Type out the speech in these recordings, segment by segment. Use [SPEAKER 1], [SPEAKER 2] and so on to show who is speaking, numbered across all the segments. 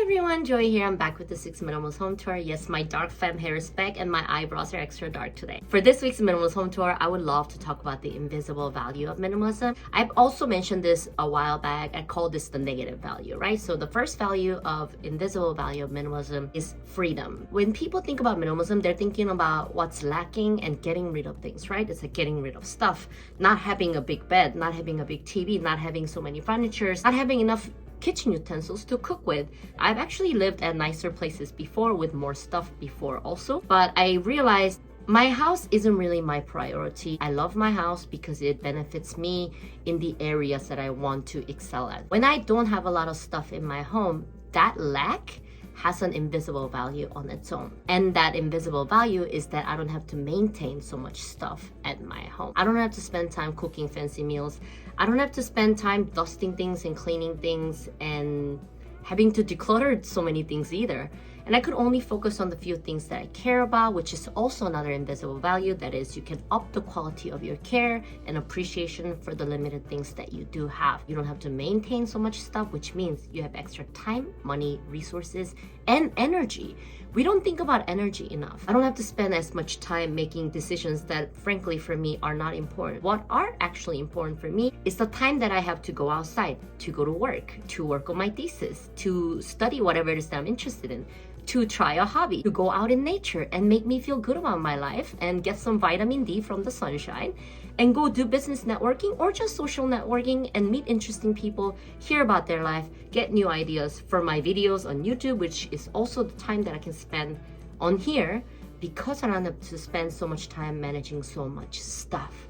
[SPEAKER 1] everyone, Joy here. I'm back with the 6 Minimalist home tour. Yes, my dark femme hair is back and my eyebrows are extra dark today. For this week's Minimalist home tour, I would love to talk about the invisible value of minimalism. I've also mentioned this a while back. I call this the negative value, right? So the first value of invisible value of minimalism is freedom. When people think about minimalism, they're thinking about what's lacking and getting rid of things, right? It's like getting rid of stuff, not having a big bed, not having a big TV, not having so many furnitures, not having enough kitchen utensils to cook with. I've actually lived at nicer places before with more stuff before also, but I realized my house isn't really my priority. I love my house because it benefits me in the areas that I want to excel at. When I don't have a lot of stuff in my home, that lack has an invisible value on its own. And that invisible value is that I don't have to maintain so much stuff at my home. I don't have to spend time cooking fancy meals. I don't have to spend time dusting things and cleaning things and having to declutter so many things either. And I could only focus on the few things that I care about, which is also another invisible value. That is, you can up the quality of your care and appreciation for the limited things that you do have. You don't have to maintain so much stuff, which means you have extra time, money, resources, and energy. We don't think about energy enough. I don't have to spend as much time making decisions that, frankly, for me are not important. What are actually important for me is the time that I have to go outside, to go to work on my thesis, to study whatever it is that I'm interested in, to try a hobby, to go out in nature and make me feel good about my life and get some vitamin D from the sunshine, and go do business networking or just social networking and meet interesting people, hear about their life, get new ideas for my videos on YouTube, which is also the time that I can spend on here because I don't have to spend so much time managing so much stuff.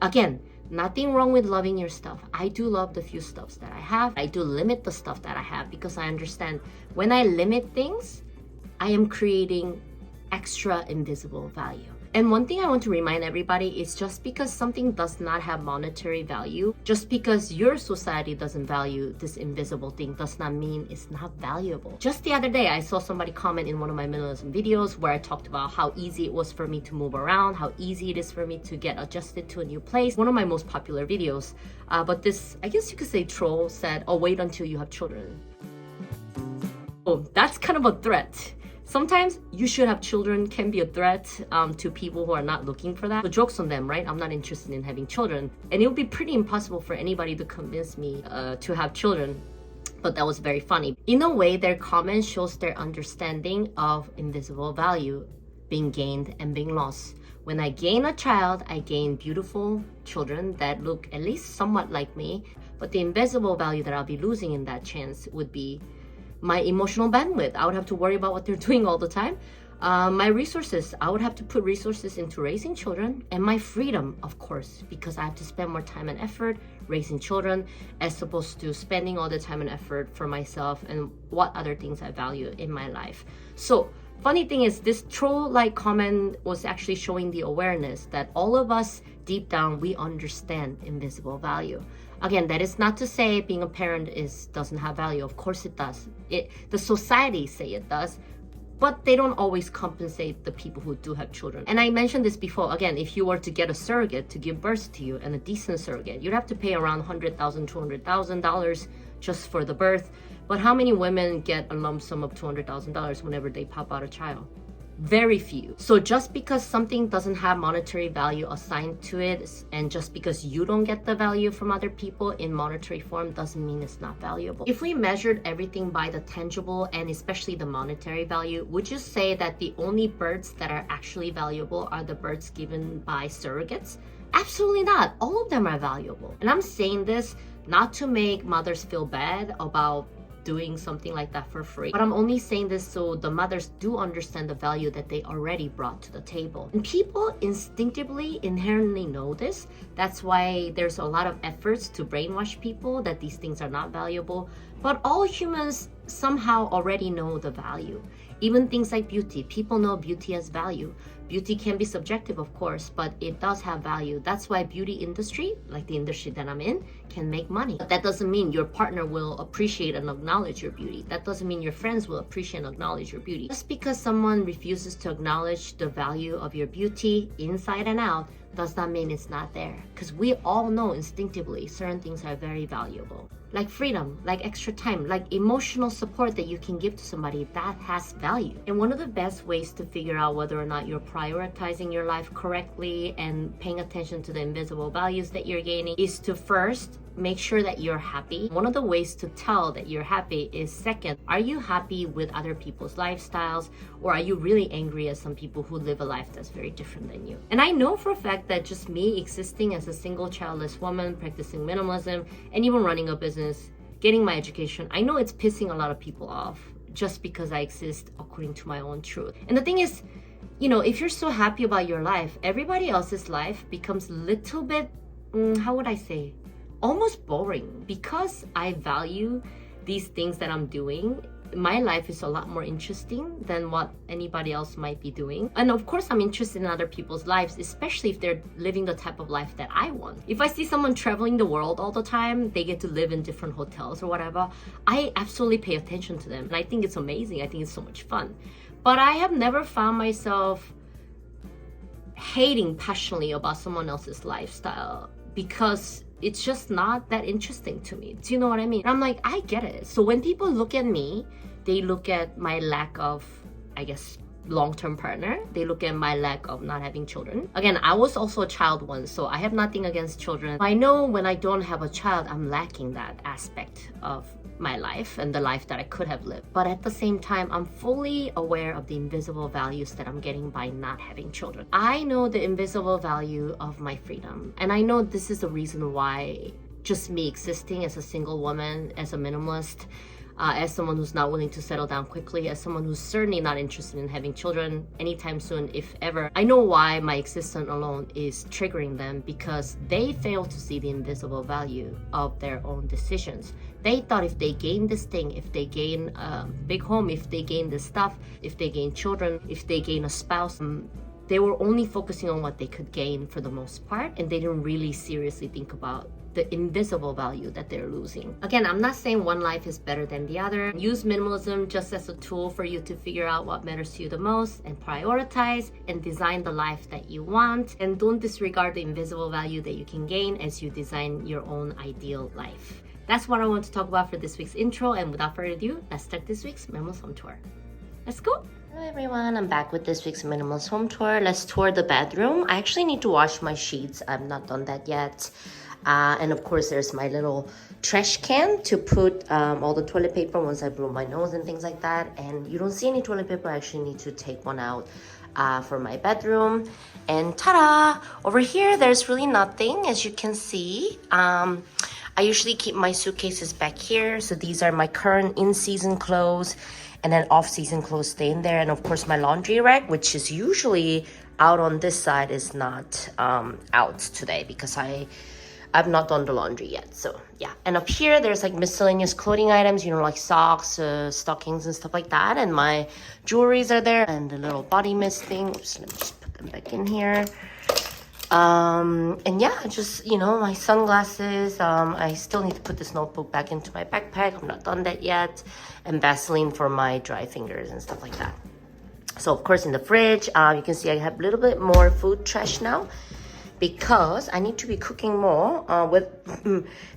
[SPEAKER 1] Again, nothing wrong with loving your stuff. I do love the few stuffs that I have. I do limit the stuff that I have because I understand when I limit things, I am creating extra invisible value. And one thing I want to remind everybody is just because something does not have monetary value, just because your society doesn't value this invisible thing does not mean it's not valuable. Just the other day, I saw somebody comment in one of my minimalism videos where I talked about how easy it was for me to move around, how easy it is for me to get adjusted to a new place. One of my most popular videos. But this, I guess you could say troll said, "Oh, wait until you have children." Oh, that's kind of a threat. Sometimes you should have children can be a threat to people who are not looking for that. So joke's on them, right? I'm not interested in having children. And it would be pretty impossible for anybody to convince me to have children. But that was very funny. In a way, their comment shows their understanding of invisible value being gained and being lost. When I gain a child, I gain beautiful children that look at least somewhat like me. But the invisible value that I'll be losing in that chance would be my emotional bandwidth. I would have to worry about what they're doing all the time. My resources, I would have to put resources into raising children, and my freedom, of course, because I have to spend more time and effort raising children as opposed to spending all the time and effort for myself and what other things I value in my life. So funny thing is, this troll-like comment was actually showing the awareness that all of us deep down, we understand invisible value. Again, that is not to say being a parent doesn't have value. Of course it does. The society say it does, but they don't always compensate the people who do have children. And I mentioned this before. Again, if you were to get a surrogate to give birth to you, and a decent surrogate, you'd have to pay around $100,000, $200,000 just for the birth. But how many women get a lump sum of $200,000 whenever they pop out a child? Very few. So just because something doesn't have monetary value assigned to it, and just because you don't get the value from other people in monetary form, doesn't mean it's not valuable. If we measured everything by the tangible and especially the monetary value, would you say that the only birds that are actually valuable are the birds given by surrogates? Absolutely not. All of them are valuable. And I'm saying this not to make mothers feel bad about doing something like that for free. But I'm only saying this so the mothers do understand the value that they already brought to the table. And people instinctively, inherently know this. That's why there's a lot of efforts to brainwash people that these things are not valuable. But all humans somehow already know the value. Even things like beauty. People know beauty has value. Beauty can be subjective, of course, but it does have value. That's why beauty industry, like the industry that I'm in, can make money. But that doesn't mean your partner will appreciate and acknowledge your beauty. That doesn't mean your friends will appreciate and acknowledge your beauty. Just because someone refuses to acknowledge the value of your beauty inside and out does not mean it's not there. Because we all know instinctively certain things are very valuable. like freedom, like extra time, like emotional support that you can give to somebody that has value. And one of the best ways to figure out whether or not you're prioritizing your life correctly and paying attention to the invisible values that you're gaining is to first make sure that you're happy. One of the ways to tell that you're happy is second, are you happy with other people's lifestyles, or are you really angry at some people who live a life that's very different than you? And I know for a fact that just me existing as a single childless woman, practicing minimalism, and even running a business, getting my education, I know it's pissing a lot of people off just because I exist according to my own truth. And the thing is, you know, if you're so happy about your life, everybody else's life becomes a little bit, how would I say, almost boring. Because I value these things that I'm doing, my life is a lot more interesting than what anybody else might be doing. And of course, I'm interested in other people's lives, especially if they're living the type of life that I want. If I see someone traveling the world all the time, they get to live in different hotels or whatever, I absolutely pay attention to them. And I think it's amazing. I think it's so much fun. But I have never found myself hating passionately about someone else's lifestyle because it's just not that interesting to me. Do you know what I mean? And I'm like, I get it. So when people look at me, they look at my lack of, I guess, long-term partner. They look at my lack of not having children. Again, I was also a child once, so I have nothing against children. I know when I don't have a child, I'm lacking that aspect of my life and the life that I could have lived. But at the same time, I'm fully aware of the invisible values that I'm getting by not having children. I know the invisible value of my freedom. And I know this is the reason why just me existing as a single woman, as a minimalist, as someone who's not willing to settle down quickly, as someone who's certainly not interested in having children anytime soon, if ever. I know why my existence alone is triggering them, because they fail to see the invisible value of their own decisions. They thought if they gain this thing, if they gain a big home, if they gain this stuff, if they gain children, if they gain a spouse, they were only focusing on what they could gain for the most part, and they didn't really seriously think about the invisible value that they're losing. Again, I'm not saying one life is better than the other. Use minimalism just as a tool for you to figure out what matters to you the most and prioritize and design the life that you want. And don't disregard the invisible value that you can gain as you design your own ideal life. That's what I want to talk about for this week's intro. And without further ado, let's start this week's Minimalist Home Tour. Let's go! Hello everyone, I'm back with this week's Minimalist Home Tour. Let's tour the bedroom. I actually need to wash my sheets. I've not done that yet. And of course, there's my little trash can to put all the toilet paper once I blow my nose and things like that. And you don't see any toilet paper. I actually need to take one out for my bedroom. And ta-da! Over here, there's really nothing, as you can see. I usually keep my suitcases back here. So these are my current in-season clothes, and then off-season clothes stay in there. And of course, my laundry rack, which is usually out on this side, is not out today because I've not done the laundry yet. So yeah, and up here there's like miscellaneous clothing items, you know, like socks, stockings and stuff like that. And my jewelries are there, and the little body mist thing. Oops, let me just put them back in here. And yeah, just, you know, my sunglasses. I still need to put this notebook back into my backpack. I'm not done that yet. And Vaseline for my dry fingers and stuff like that. So of course in the fridge, you can see I have a little bit more food trash now, because I need to be cooking more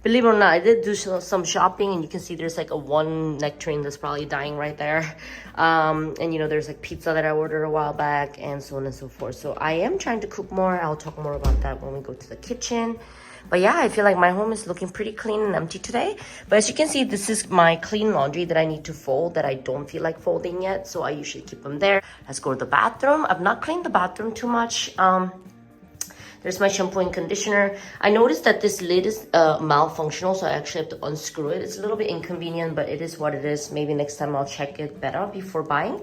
[SPEAKER 1] believe it or not, I did do some shopping, and you can see there's like a one nectarine that's probably dying right there. And you know, there's like pizza that I ordered a while back, and so on and so forth. So I am trying to cook more. I'll talk more about that when we go to the kitchen. But yeah, I feel like my home is looking pretty clean and empty today. But as you can see, this is my clean laundry that I need to fold that I don't feel like folding yet. So I usually keep them there. Let's go to the bathroom. I've not cleaned the bathroom too much. There's my shampoo and conditioner. I noticed that this lid is malfunctional, so I actually have to unscrew it. It's a little bit inconvenient, but it is what it is. Maybe next time I'll check it better before buying.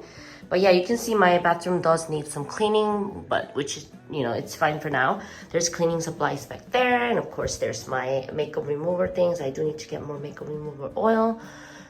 [SPEAKER 1] But yeah, you can see my bathroom does need some cleaning, but which is, you know, it's fine for now. There's cleaning supplies back there, and of course there's my makeup remover things. I do need to get more makeup remover oil.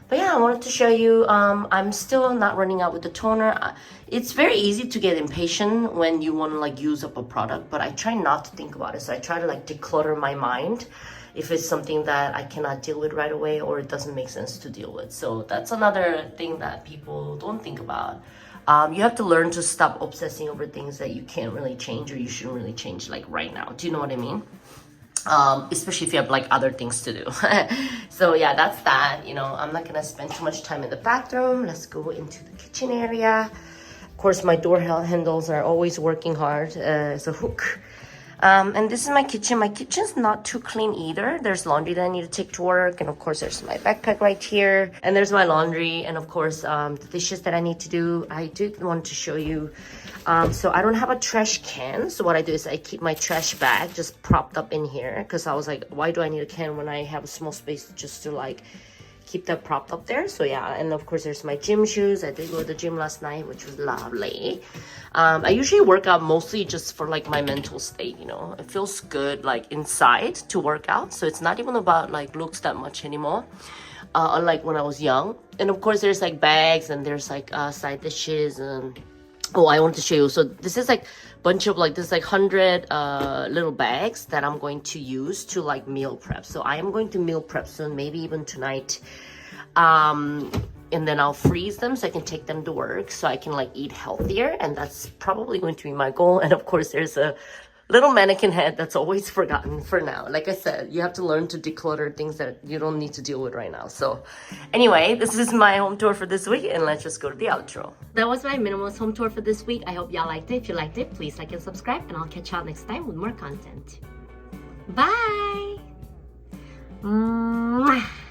[SPEAKER 1] But yeah, I wanted to show you, I'm still not running out with the toner. It's very easy to get impatient when you want to like use up a product, but I try not to think about it. So I try to like declutter my mind if it's something that I cannot deal with right away, or it doesn't make sense to deal with. So that's another thing that people don't think about. You have to learn to stop obsessing over things that you can't really change, or you shouldn't really change like right now. Do you know what I mean? especially if you have like other things to do. So yeah, that's that. You know, I'm not gonna spend too much time in the bathroom. Let's go into the kitchen area. Of course, my door handles are always working hard as a hook. And this is my kitchen. My kitchen's not too clean either. There's laundry that I need to take to work. And of course, there's my backpack right here. And there's my laundry. And of course, the dishes that I need to do. I did want to show you. So I don't have a trash can. So what I do is I keep my trash bag just propped up in here. Because I was like, why do I need a can when I have a small space just to like keep that propped up there? So yeah, and of course there's my gym shoes. I did go to the gym last night, which was lovely. I usually work out mostly just for like my mental state, you know. It feels good like inside to work out, so it's not even about like looks that much anymore, unlike when I was young. And of course there's like bags and there's like side dishes. And oh, I wanted to show you, so this is like bunch of like this like 100 little bags that I'm going to use to like meal prep. So I am going to meal prep soon, maybe even tonight, and then I'll freeze them so I can take them to work so I can like eat healthier, and that's probably going to be my goal. And of course there's a little mannequin head that's always forgotten for now. Like I said, you have to learn to declutter things that you don't need to deal with right now. So anyway, this is my home tour for this week, and let's just go to the outro. That was my minimalist home tour for this week. I hope y'all liked it. If you liked it, please like and subscribe, and I'll catch y'all next time with more content. Bye! Mwah.